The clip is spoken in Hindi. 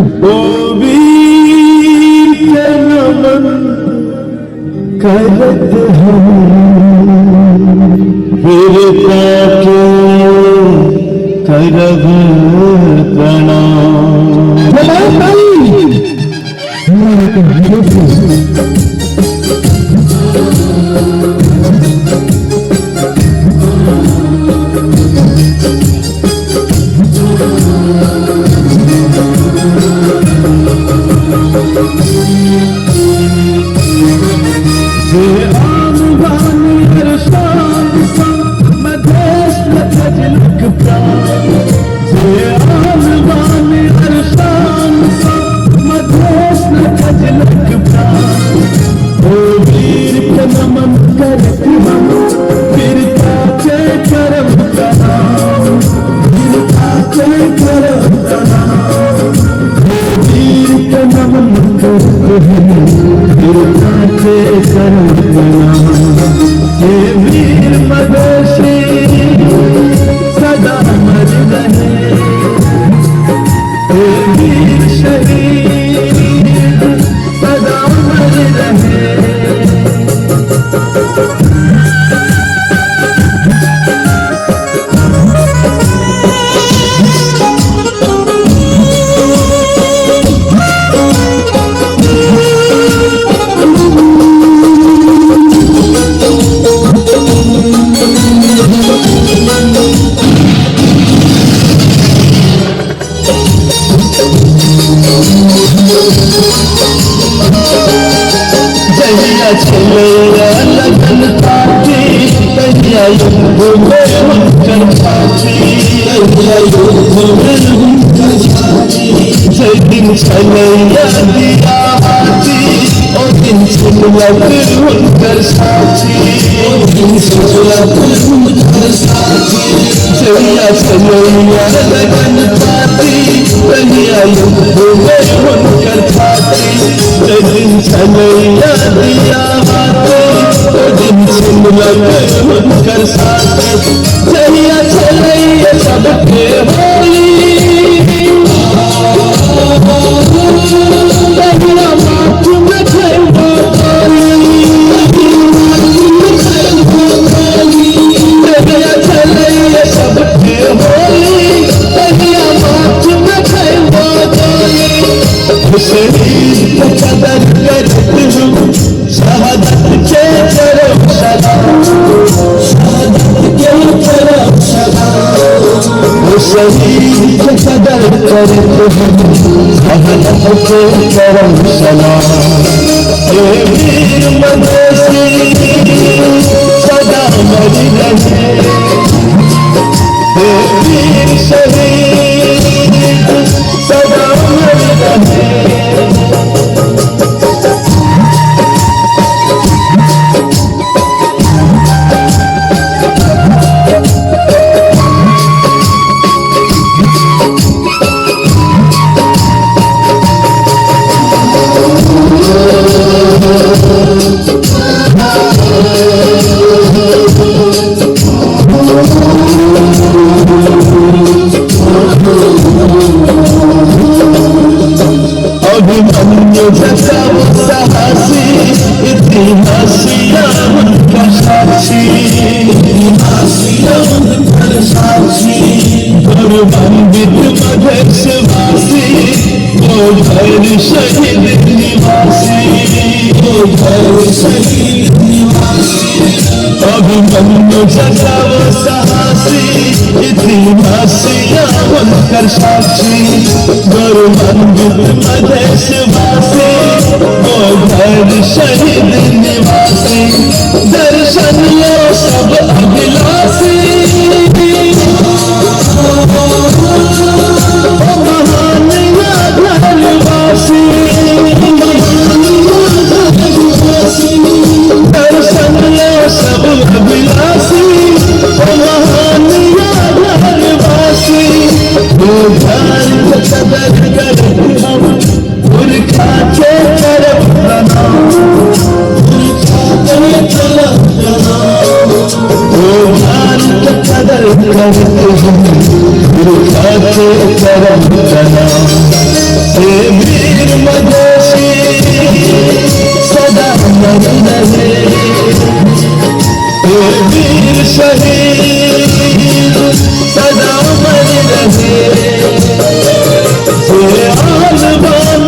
ओ वीर के नमन करत हम वीरता के करब प्रणाम। वीर मदशी सदा मर रहे, वीर शहीद सदा मर रहे। चलेगा लगन पाती कहिया युद्ध में होकर छाती, कहिया युद्ध में होकर छाती। जय दिन चलेगा दिया हाथी और दिन सुनला फिर होकर साथी, दिन सुनला फिर होकर साथी। जहिया चलेगा लगन पाती कहिया युद्ध में होकर छाती। जय दिन चलेगा दिया दिन सुनला होकर साथे, चलिया चलैया सबके होली कहिया माथ में खैबो गोली, चलिया चलैया सबके होली कहिया माथ में खैबो गोली। शहीद को कदर करते हम शहादत के करो सलाम, शहादत के करो सलाम। शहीद को कदर करते हम शहादत के करो सलाम। हे वीर मदशी सदा मर रहे, हे वीर शहीद सदा मर रहे। अभिमन्यु जैसा साहसी इतिहासिया उनका साक्षी, इतिहासिया उनका साक्षी। गौरवान्वित मधेशवासी वो घर शहीद निवासी, वो घर शहीद निवासी। अभिमन्यु जैसा साहसी इतिहासिया उनका साक्षी। गौरवान्वित मधेशवासी वो घर शहीद निवासी। दर्शन लो सब अभिलाषी महान घरवासी, दर्शन लो सब अभिलाषी महान घरवासी। घर कदर कर हम पुरखा के करब प्रणाम, पुरखा के करब प्रणाम। ओ घर कदर करते हम पुरखा के करब प्रणाम। हे शहीद